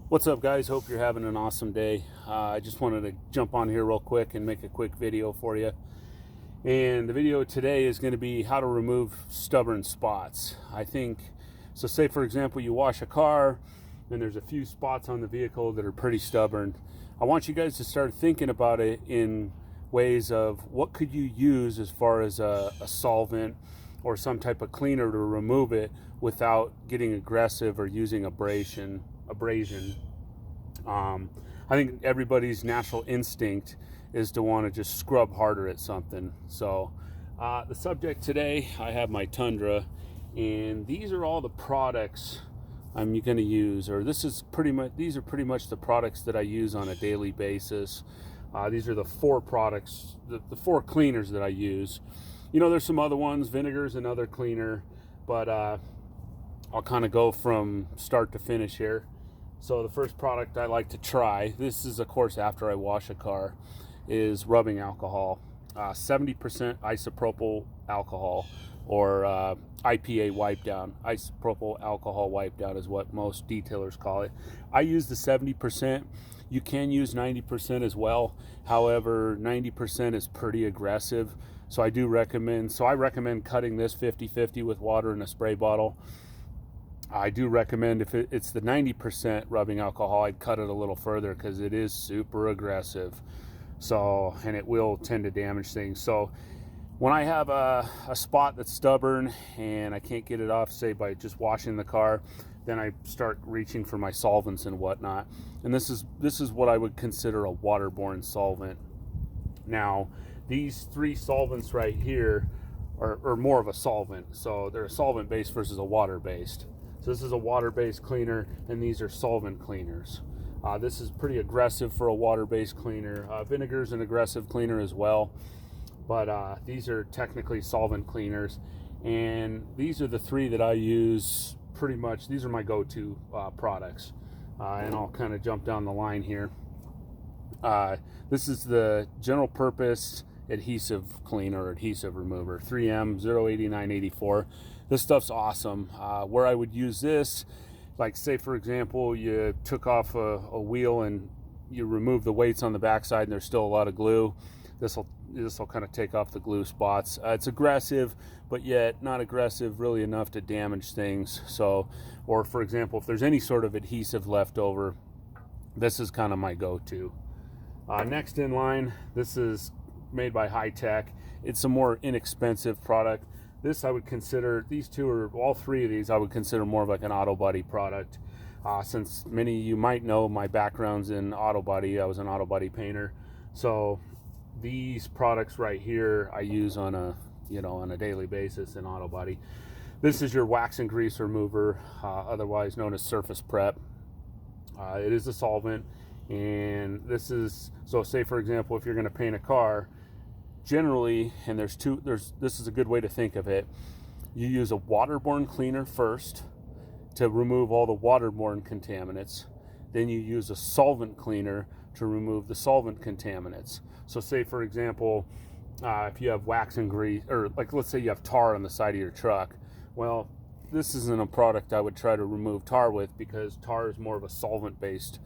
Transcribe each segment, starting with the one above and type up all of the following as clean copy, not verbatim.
What's up, guys? Hope you're having an awesome day. I just wanted to jump on here real quick and make a quick video for you. And the video today is going to be how to remove stubborn spots. So say for example you wash a car and there's a few spots on the vehicle that are pretty stubborn. I want you guys to start thinking about it in ways of what could you use as far as a solvent or some type of cleaner to remove it without getting aggressive or using abrasion. I think everybody's natural instinct is to want to just scrub harder at something. So the subject today, I have my Tundra, and these are all the products I'm going to use, or these are pretty much the products that I use on a daily basis. These are the four products, the four cleaners that I use. You know, there's some other ones. Vinegar's another cleaner, but I'll kind of go from start to finish here. So the first product I like to try, this is of course after I wash a car, is rubbing alcohol. 70% isopropyl alcohol, or IPA wipe down. Isopropyl alcohol wipe down is what most detailers call it. I use the 70%. You can use 90% as well. However, 90% is pretty aggressive. So I recommend cutting this 50-50 with water in a spray bottle. I do recommend if it's the 90% rubbing alcohol, I'd cut it a little further because it is super aggressive. So, and it will tend to damage things. So when I have a spot that's stubborn and I can't get it off, say by just washing the car, then I start reaching for my solvents and whatnot. And this is what I would consider a waterborne solvent. Now, these three solvents right here are more of a solvent. So they're a solvent based versus a water based. So this is a water-based cleaner, and these are solvent cleaners. This is pretty aggressive for a water-based cleaner. Vinegar is an aggressive cleaner as well, but these are technically solvent cleaners. And these are the three that I use pretty much. These are my go-to products. And I'll kind of jump down the line here. This is the general purpose adhesive cleaner or adhesive remover, 3M 08984. This stuff's awesome. Where I would use this, like say for example you took off a wheel and you remove the weights on the backside and there's still a lot of glue, this will kind of take off the glue spots. It's aggressive, but yet not aggressive really enough to damage things. So, or for example, if there's any sort of adhesive left over, this is kind of my go-to. Next in line, this is made by High Tech. It's a more inexpensive product. This I would consider, all three of these I would consider more of like an auto body product. Since many of you might know my background's in auto body, I was an auto body painter. So these products right here I use on a daily basis in auto body. This is your wax and grease remover, otherwise known as surface prep. It is a solvent, and this is, so say for example if you're going to paint a car, generally, and this is a good way to think of it, you use a waterborne cleaner first to remove all the waterborne contaminants, then you use a solvent cleaner to remove the solvent contaminants. So say for example if you have wax and grease, or like let's say you have tar on the side of your truck, well, this isn't a product I would try to remove tar with, because tar is more of a solvent based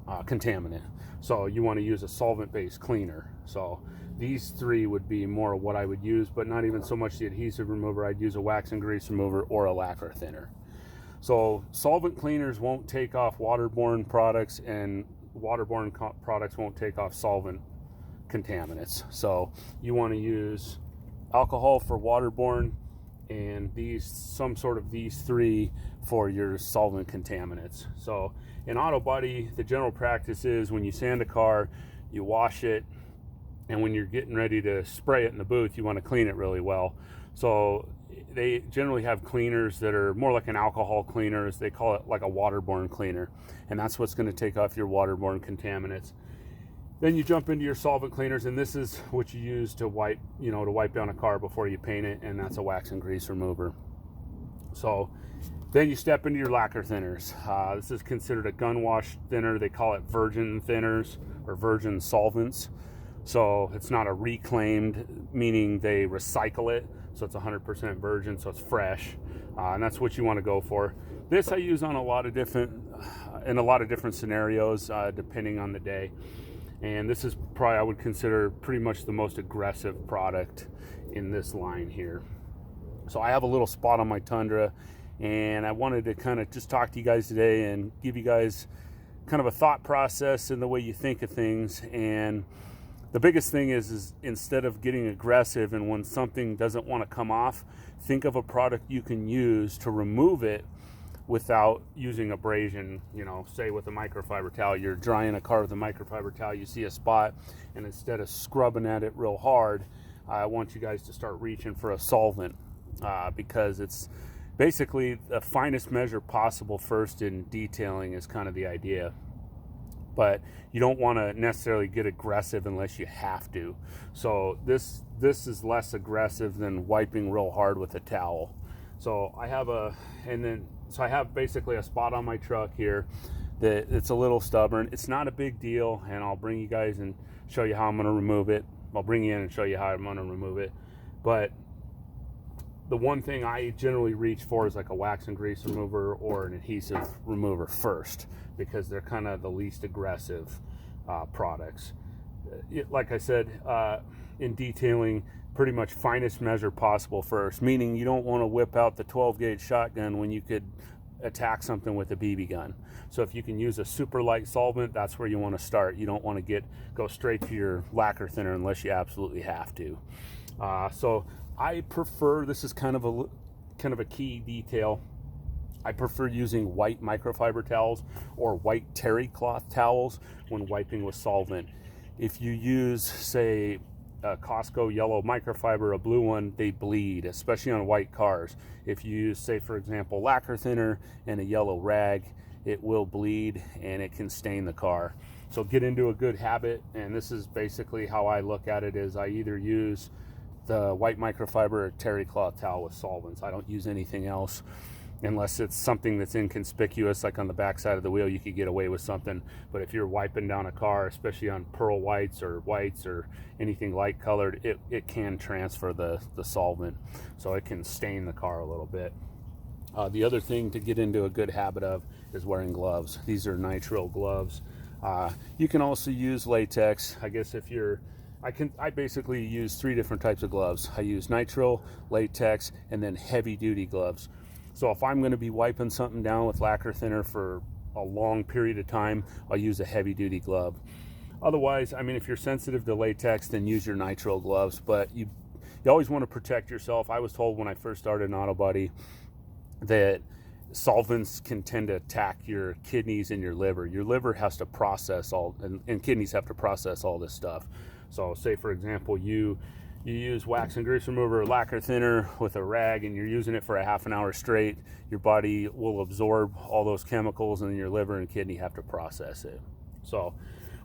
contaminant. So you want to use a solvent-based cleaner. So these three would be more of what I would use, but not even so much the adhesive remover. I'd use a wax and grease remover or a lacquer thinner. So solvent cleaners won't take off waterborne products, and waterborne products won't take off solvent contaminants. So you want to use alcohol for waterborne, and some sort of these three for your solvent contaminants. So in auto body, the general practice is when you sand a car, you wash it, and when you're getting ready to spray it in the booth, you want to clean it really well. So they generally have cleaners that are more like an alcohol cleaner, as they call it, like a waterborne cleaner, and that's what's going to take off your waterborne contaminants. Then you jump into your solvent cleaners, and this is what you use to wipe down a car before you paint it, and that's a wax and grease remover. So then you step into your lacquer thinners. This is considered a gun wash thinner. They call it virgin thinners or virgin solvents. So it's not a reclaimed, meaning they recycle it. So it's 100% virgin, so it's fresh. And that's what you want to go for. This I use on a lot of different scenarios, depending on the day. And this is probably, I would consider, pretty much the most aggressive product in this line here. So I have a little spot on my Tundra, and I wanted to kind of just talk to you guys today and give you guys kind of a thought process in the way you think of things. And the biggest thing is instead of getting aggressive, and when something doesn't want to come off, think of a product you can use to remove it without using abrasion. You know, say with a microfiber towel, you're drying a car with a microfiber towel, you see a spot, and instead of scrubbing at it real hard, I want you guys to start reaching for a solvent, because it's basically the finest measure possible first in detailing is kind of the idea. But you don't want to necessarily get aggressive unless you have to. So this is less aggressive than wiping real hard with a towel. So I have basically a spot on my truck here that it's a little stubborn. It's not a big deal, and I'll bring you guys and show you how I'm going to remove it. I'll bring you in and show you how I'm going to remove it. But the one thing I generally reach for is like a wax and grease remover or an adhesive remover first, because they're kind of the least aggressive products. Like I said, in detailing, pretty much finest measure possible first, meaning you don't want to whip out the 12 gauge shotgun when you could attack something with a BB gun. So if you can use a super light solvent, that's where you want to start. You don't want to go straight to your lacquer thinner unless you absolutely have to. So I prefer, this is kind of a key detail, I prefer using white microfiber towels or white terry cloth towels when wiping with solvent. If you use, say, a Costco yellow microfiber, a blue one, they bleed, especially on white cars. If you use, say, for example, lacquer thinner and a yellow rag, it will bleed and it can stain the car. So get into a good habit, and this is basically how I look at it, is I either use the white microfiber or terry cloth towel with solvents. I don't use anything else unless it's something that's inconspicuous, like on the back side of the wheel. You could get away with something, but if you're wiping down a car, especially on pearl whites or anything light colored, it can transfer the solvent, so it can stain the car a little bit. The other thing to get into a good habit of is wearing gloves. These are nitrile gloves. You can also use latex. I guess I basically use 3 different types of gloves. I use nitrile, latex, and then heavy duty gloves. So if I'm going to be wiping something down with lacquer thinner for a long period of time, I'll use a heavy duty glove. Otherwise, I mean, if you're sensitive to latex, then use your nitrile gloves, but you always want to protect yourself. I was told when I first started in auto body that solvents can tend to attack your kidneys and your liver. Your liver has to process and kidneys have to process all this stuff. So say, for example, you use wax and grease remover or lacquer thinner with a rag, and you're using it for a half an hour straight, your body will absorb all those chemicals, and then your liver and kidney have to process it. So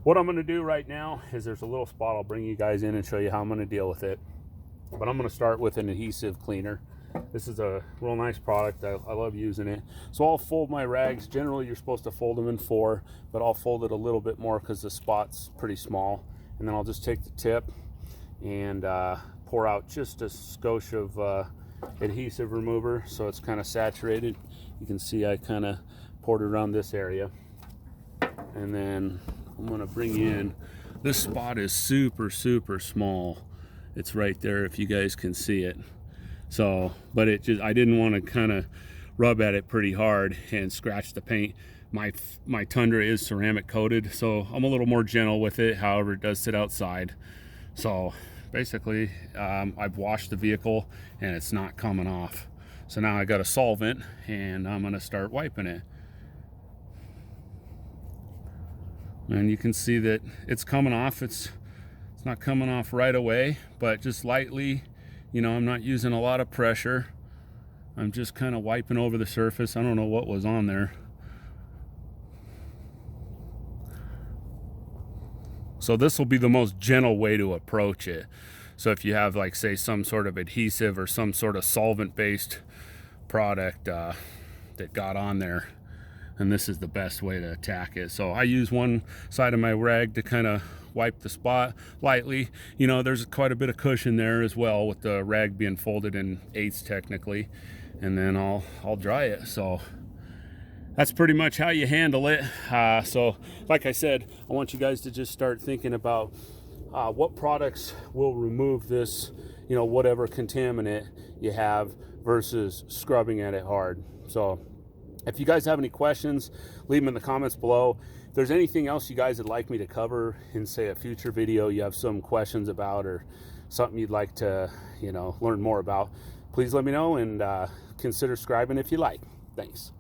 what I'm going to do right now is there's a little spot. I'll bring you guys in and show you how I'm going to deal with it. But I'm going to start with an adhesive cleaner. This is a real nice product. I love using it. So I'll fold my rags. Generally, you're supposed to fold them in 4, but I'll fold it a little bit more because the spot's pretty small. And then I'll just take the tip and pour out just a skosh of adhesive remover so it's kind of saturated. You can see I kind of poured it around this area. And then I'm going to bring in, this spot is super small. It's right there if you guys can see it. So, but I didn't want to kind of rub at it pretty hard and scratch the paint. My Tundra is ceramic coated, so I'm a little more gentle with it. However, it does sit outside. So basically, I've washed the vehicle and it's not coming off. So now I got a solvent and I'm gonna start wiping it. And you can see that it's coming off. It's not coming off right away, but just lightly. You know, I'm not using a lot of pressure. I'm just kind of wiping over the surface. I don't know what was on there. So this will be the most gentle way to approach it. So if you have, like, say, some sort of adhesive or some sort of solvent-based product that got on there, and this is the best way to attack it. So I use one side of my rag to kind of wipe the spot lightly. You know, there's quite a bit of cushion there as well with the rag being folded in 8s technically, and then I'll dry it. So that's pretty much how you handle it. So like I said, I want you guys to just start thinking about what products will remove this, you know, whatever contaminant you have versus scrubbing at it hard. So if you guys have any questions, leave them in the comments below. If there's anything else you guys would like me to cover in, say, a future video, you have some questions about or something you'd like to, you know, learn more about, please let me know, and consider subscribing if you like. Thanks.